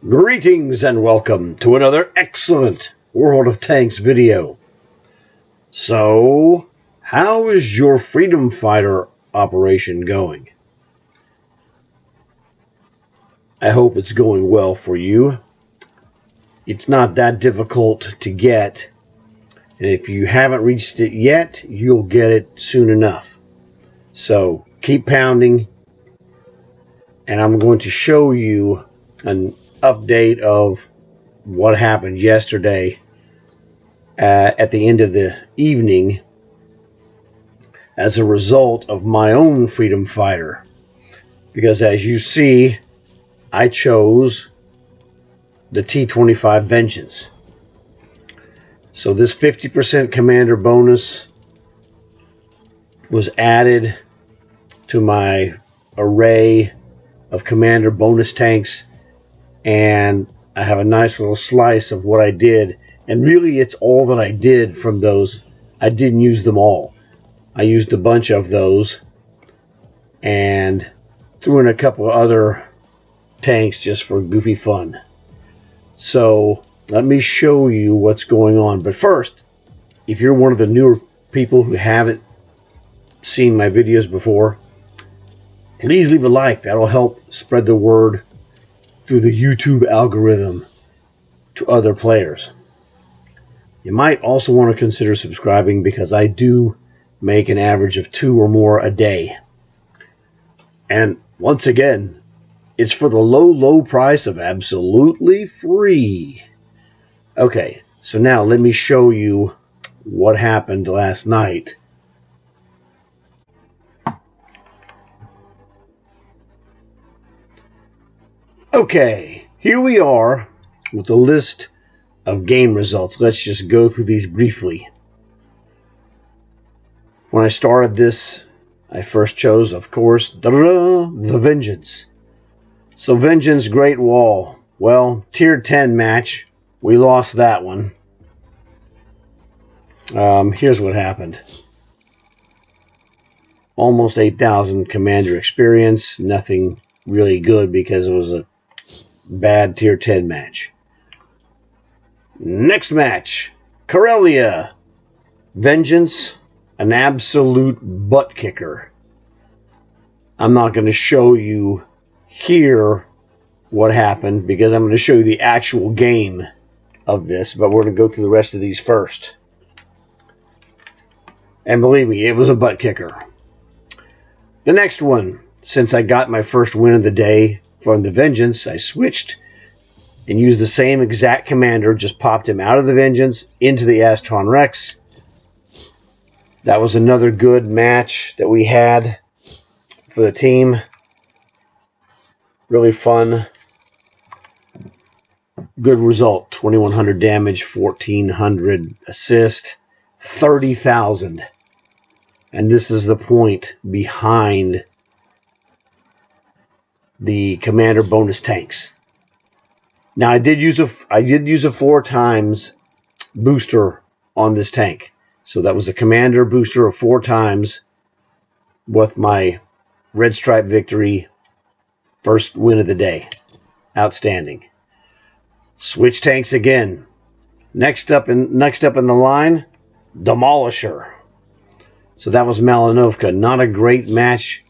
Greetings and welcome to another excellent World of Tanks video. So, how is your Freedom Fighter operation going? I hope it's going well for you. It's not that difficult to get, and if you haven't reached it yet, you'll get it soon enough. So, keep pounding, and I'm going to show you an update of what happened yesterday at the end of the evening as a result of my own Freedom Fighter. Because as you see, I chose the T25 Vengeance. So this 50% commander bonus was added to my array of commander bonus tanks, and I have a nice little slice of what I did. And really, it's all that I did from those. I didn't use them all. I used a bunch of those and threw in a couple of other tanks just for goofy fun. So let me show you what's going on. But first, if you're one of the newer people who haven't seen my videos before, please leave a like. That'll help spread the word through the YouTube algorithm to other players. You might also want to consider subscribing, because I do make an average of 2 or more a day. And once again, it's for the low price of absolutely free. Okay, so now let me show you what happened last night. Okay, here we are with a list of game results. Let's just go through these briefly. When I started this, I first chose, of course, the Vengeance. So Vengeance, Great Wall. Well, Tier 10 match. We lost that one. Here's what happened. Almost 8,000 commander experience. Nothing really good because it was a bad Tier 10 match. Next match. Corellia. Vengeance. An absolute butt kicker. I'm not going to show you here what happened, because I'm going to show you the actual game of this, but we're going to go through the rest of these first. And believe me, it was a butt kicker. The next one, since I got my first win of the day from the Vengeance, I switched and used the same exact commander, just popped him out of the Vengeance into the Astron Rex. That was another good match that we had for the team. Really fun. Good result. 2,100 damage, 1,400 assist, 30,000. And this is the point behind the commander bonus tanks. Now I did use a 4 times booster on this tank. So that was a commander booster of 4 times with my Red Stripe victory. First win of the day. Outstanding. Switch tanks again. Next up in the line, Demolisher. So that was Malinovka. Not a great match.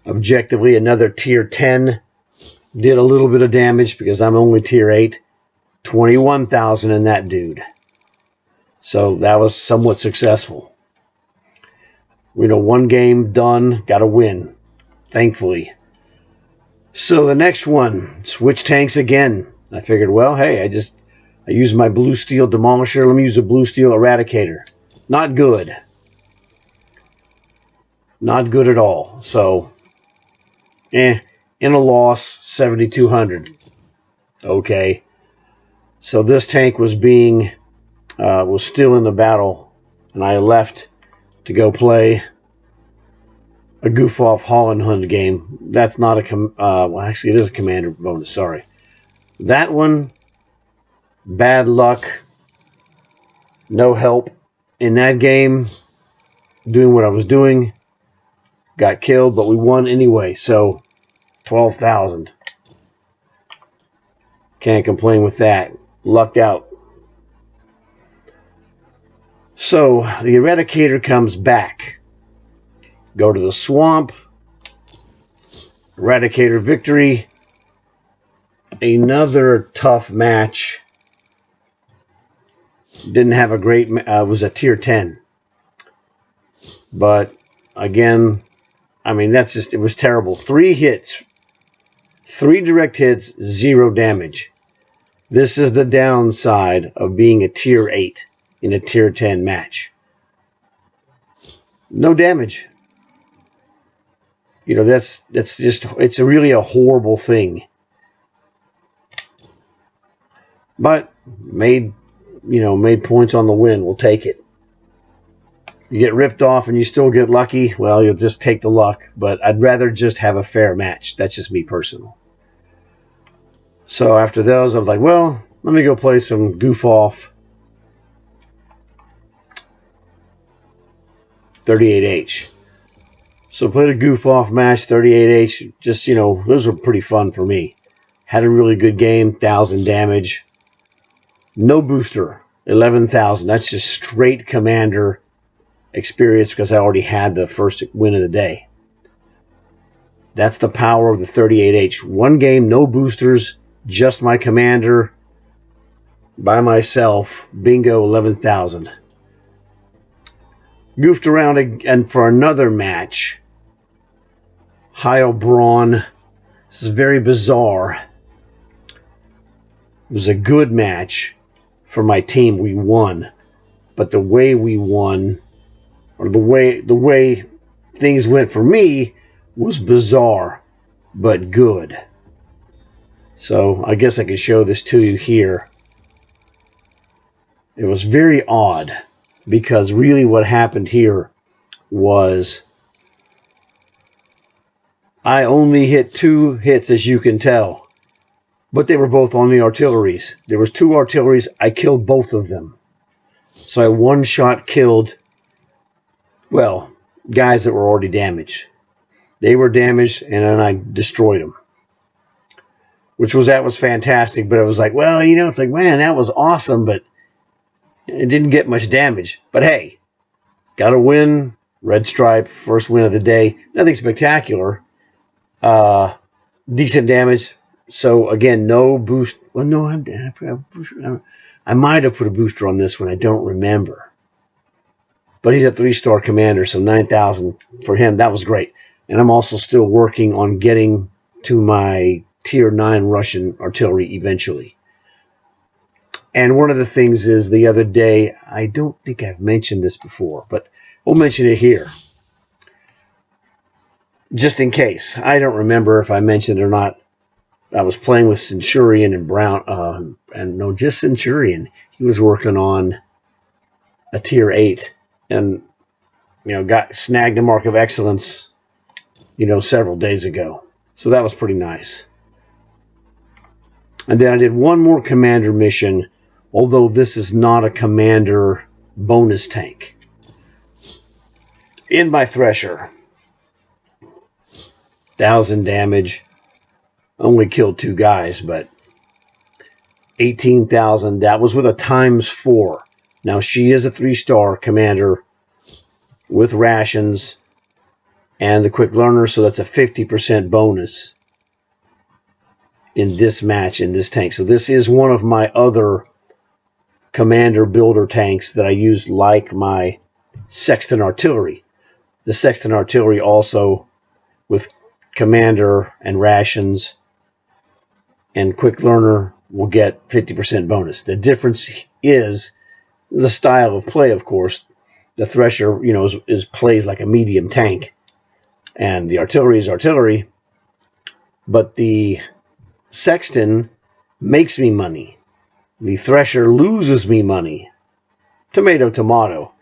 Objectively, another Tier 10. Did a little bit of damage because I'm only Tier 8. 21,000 in that dude. So that was somewhat successful. We know one game done, got a win. Thankfully. So the next one, switch tanks again. I figured, well, hey, I used my blue steel Demolisher. Let me use a blue steel Eradicator. Not good. Not good at all. So, in a loss, 7,200. Okay. So this tank was still in the battle, and I left to go play a goof-off Holland Hunt game. That's not a well, actually, it is a commander bonus. Sorry. That one, bad luck. No help in that game. Doing what I was doing. Got killed, but we won anyway. So, 12,000. Can't complain with that. Lucked out. So the Eradicator comes back. Go to the swamp. Eradicator victory. Another tough match. Didn't have a great, was a tier 10. But again, I mean, that's just, it was terrible. 3 hits, 3 direct hits, 0 damage. This is the downside of being a tier 8 in a tier 10 match. No damage. You know, that's just, it's really a horrible thing. But made points on the win. We'll take it. You get ripped off and you still get lucky, well, you'll just take the luck. But I'd rather just have a fair match. That's just me personal. So after those, I was like, well, let me go play some goof off 38H. So played a goof off match, 38H. Just, those were pretty fun for me. Had a really good game, 1,000 damage. No booster, 11,000. That's just straight commander experience because I already had the first win of the day. That's the power of the 38H. One game, no boosters, just my commander by myself. Bingo, 11,000. Goofed around again for another match. Heil Braun. This is very bizarre. It was a good match for my team. We won. But the way we won, or the way things went for me, was bizarre, but good. So I guess I can show this to you here. It was very odd, because really what happened here was I only hit 2 hits, as you can tell. But they were both on the artilleries. There was 2 artilleries. I killed both of them. So I one-shot killed, well, guys that were already damaged. They were damaged, and then I destroyed them. That was fantastic. But it was like, well, it's like, man, that was awesome, but it didn't get much damage. But hey, got a win. Red Stripe, first win of the day. Nothing spectacular. Decent damage. So again, no boost. Well, no, I might have put a booster on this one. I don't remember. But he's a 3-star commander, so 9,000 for him. That was great. And I'm also still working on getting to my tier 9 Russian artillery eventually. And one of the things is the other day, I don't think I've mentioned this before, but we'll mention it here. Just in case. I don't remember if I mentioned it or not. I was playing with Centurion and Brown, just Centurion. He was working on a tier 8 and, snagged the Mark of Excellence, several days ago. So that was pretty nice. And then I did one more commander mission, although this is not a commander bonus tank. In my Thresher. 1,000 damage. Only killed 2 guys, but 18,000. That was with a ×4. Now, she is a 3-star commander with rations and the quick learner, so that's a 50% bonus in this match, in this tank. So this is one of my other commander builder tanks that I use, like my Sexton Artillery. The Sexton Artillery also with commander and rations and quick learner will get 50% bonus. The difference is the style of play, of course. The Thresher, plays like a medium tank, and the artillery is artillery, but the Sexton makes me money. The Thresher loses me money. Tomato, tomato.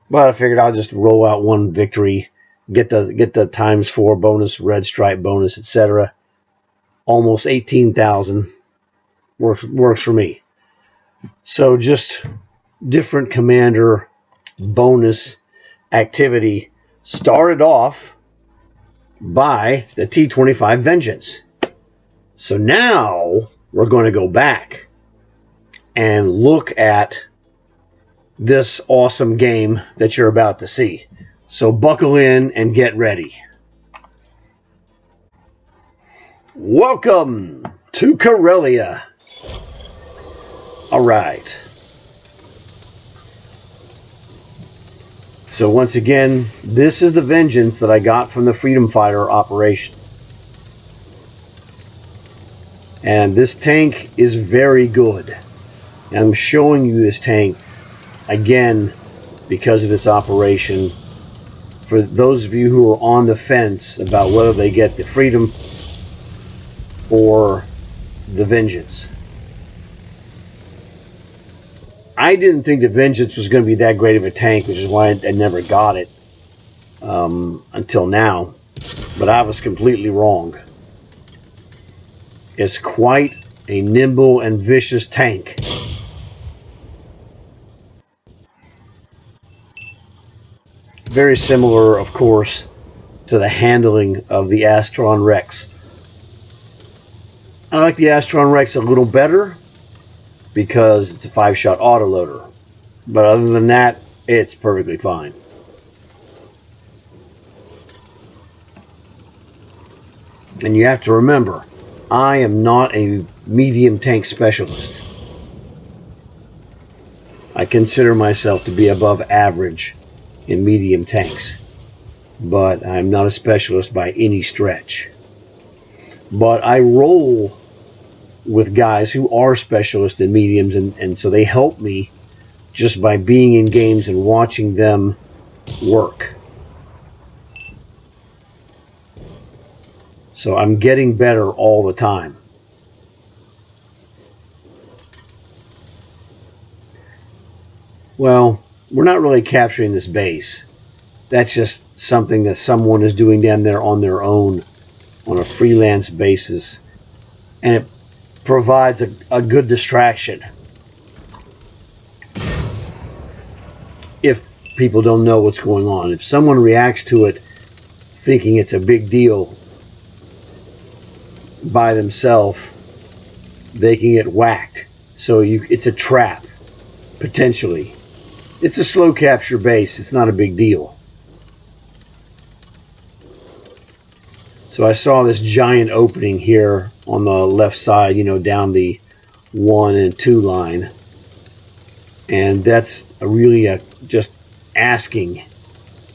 But I figured I'll just roll out one victory, get the ×4 bonus, red stripe bonus, etc. Almost 18,000 works for me. So just different commander bonus activity started off by the T25 Vengeance. So now we're going to go back and look at this awesome game that you're about to see. So buckle in and get ready. Welcome to Corellia. All right. So once again, this is the Vengeance that I got from the Freedom Fighter operation. And this tank is very good. And I'm showing you this tank again because of this operation. For those of you who are on the fence about whether they get the Freedom or the Vengeance. I didn't think the Vengeance was going to be that great of a tank, which is why I never got it until now. But I was completely wrong. It's quite a nimble and vicious tank. Very similar, of course, to the handling of the Astron Rex. I like the Astron Rex a little better because it's a 5-shot autoloader. But other than that, it's perfectly fine. And you have to remember, I am not a medium tank specialist. I consider myself to be above average in medium tanks. But I'm not a specialist by any stretch. But I roll with guys who are specialists in mediums, and so they help me just by being in games and watching them work. So I'm getting better all the time. Well, we're not really capturing this base. That's just something that someone is doing down there on their own on a freelance basis. And it provides a good distraction. If people don't know what's going on. If someone reacts to it thinking it's a big deal by themselves, they can get whacked. So it's a trap, potentially. It's a slow capture base. It's not a big deal. So I saw this giant opening here on the left side, down the 1 and 2 line. And that's really just asking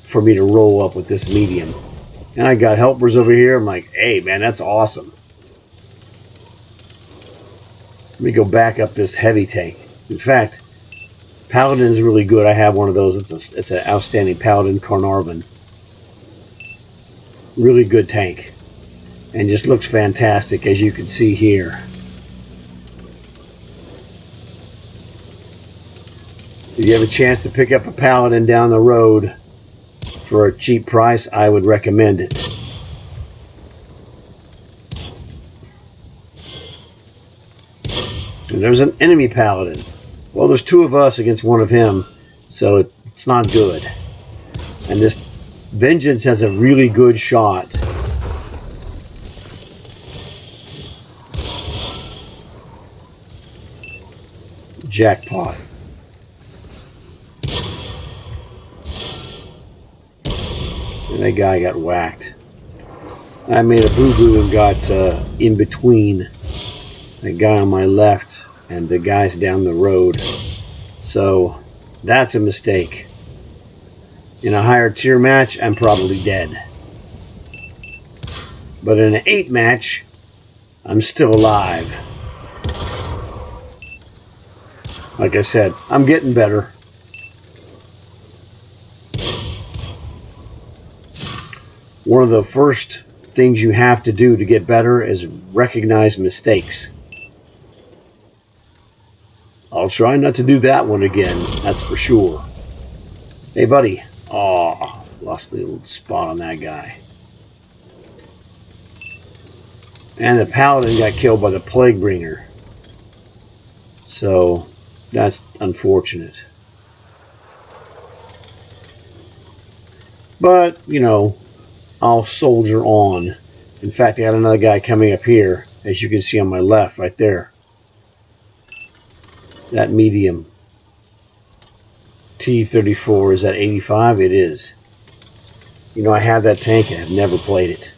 for me to roll up with this medium. And I got helpers over here. I'm like, hey, man, that's awesome. Let me go back up this heavy tank. In fact, Paladin is really good. I have one of those. It's an outstanding Paladin Carnarvon. Really good tank. And just looks fantastic, as you can see here. If you have a chance to pick up a Paladin down the road for a cheap price, I would recommend it. And there's an enemy Paladin. Well, there's 2 of us against 1 of him, so it's not good. And this Vengeance has a really good shot. Jackpot. And that guy got whacked. I made a boo-boo and got in between the guy on my left and the guys down the road. So that's a mistake. In a higher tier match, I'm probably dead. But in an 8 match, I'm still alive. Like I said, I'm getting better. One of the first things you have to do to get better is recognize mistakes. I'll try not to do that one again, that's for sure. Hey, buddy. Oh, lost the little spot on that guy. And the Paladin got killed by the Plaguebringer. So, that's unfortunate. But, I'll soldier on. In fact, I got another guy coming up here. as you can see on my left right there. That medium T34 is at 85. It is. You know, I have that tank and I've never played it.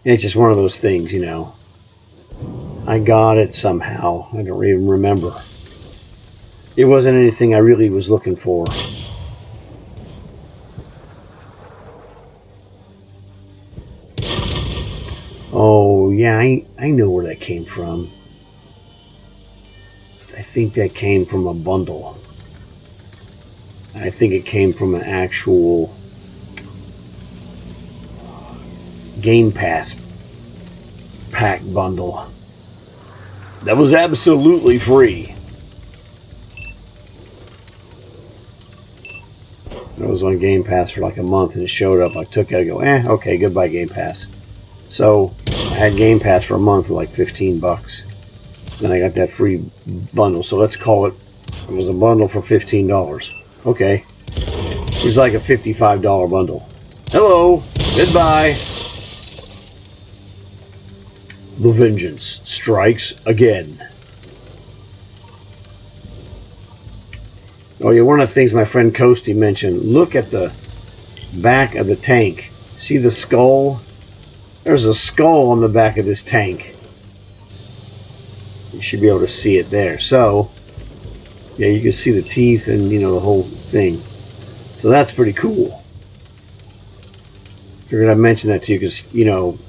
And it's just one of those things, you know. I got it somehow. I don't even remember. It wasn't anything I really was looking for. Oh, yeah, I know where that came from. I think that came from a bundle. I think it came from an actual Game Pass pack bundle. That was absolutely free. It was on Game Pass for like a month and it showed up. I took it, I go, okay, goodbye Game Pass. So I had Game Pass for a month for like 15 bucks. Then I got that free bundle. So let's call it, it was a bundle for $15. Okay. It was like a $55 bundle. Hello, goodbye. The vengeance strikes again. Oh yeah, one of the things my friend Coasty mentioned, look at the back of the tank. See the skull? There's a skull on the back of this tank. You should be able to see it there. So, yeah, you can see the teeth and, you know, the whole thing. So that's pretty cool. Figured I'd mention that to you because, you know,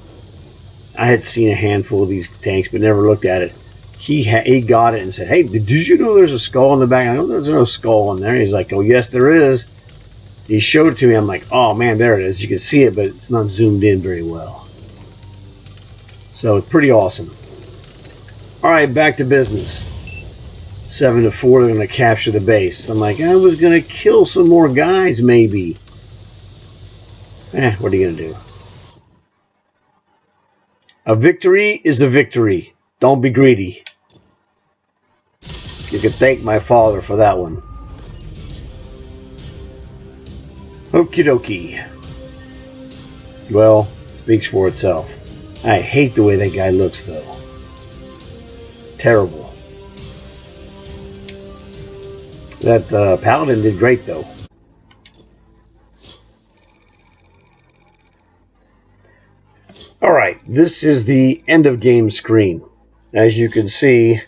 I had seen a handful of these tanks but never looked at it. He got it and said, hey, did you know there's a skull in the back? I know there's no skull in there. He's like, oh, yes, there is. He showed it to me. I'm like, oh, man, there it is. You can see it, but it's not zoomed in very well. So it's pretty awesome. All right, back to business. 7-4, they're going to capture the base. I'm like, I was going to kill some more guys, maybe. What are you going to do? A victory is a victory. Don't be greedy. You can thank my father for that one. Okie dokie. Well, speaks for itself. I hate the way that guy looks, though. Terrible. That Paladin did great, though. Alright, this is the end of game screen. As you can see,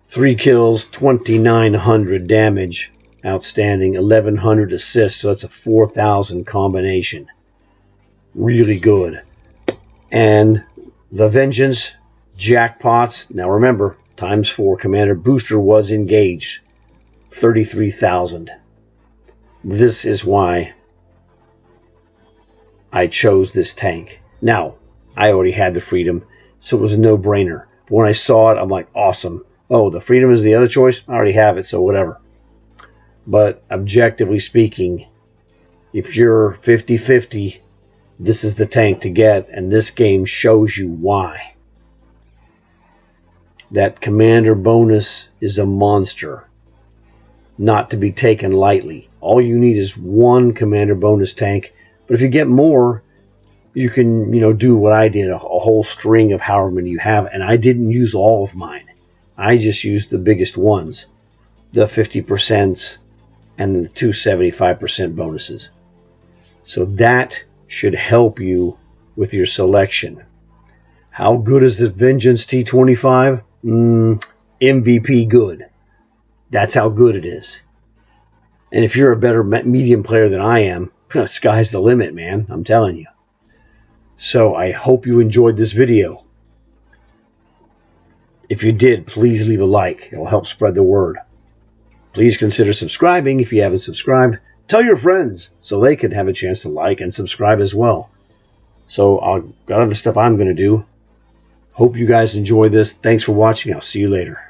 3 kills, 2,900 damage. Outstanding. 1,100 assists, so that's a 4,000 combination. Really good. And the Vengeance jackpots. Now remember, ×4 Commander Booster was engaged. 33,000. This is why I chose this tank. Now, I already had the Freedom, so it was a no-brainer. But when I saw it, I'm like, awesome. Oh, the Freedom is the other choice? I already have it, so whatever. But objectively speaking, if you're 50-50, this is the tank to get, and this game shows you why. That Commander bonus is a monster, not to be taken lightly. All you need is one Commander bonus tank, but if you get more, you can, you know, do what I did, a whole string of however many you have, and I didn't use all of mine. I just used the biggest ones, the 50% and the 275% bonuses. So that should help you with your selection. How good is the Vengeance T25? MVP good. That's how good it is. And if you're a better medium player than I am, sky's the limit, man. I'm telling you. So I hope you enjoyed this video. If you did, please leave a like. It will help spread the word. Please consider subscribing if you haven't subscribed. Tell your friends so they can have a chance to like and subscribe as well. So I've got other stuff I'm going to do. Hope you guys enjoy this. Thanks for watching. I'll see you later.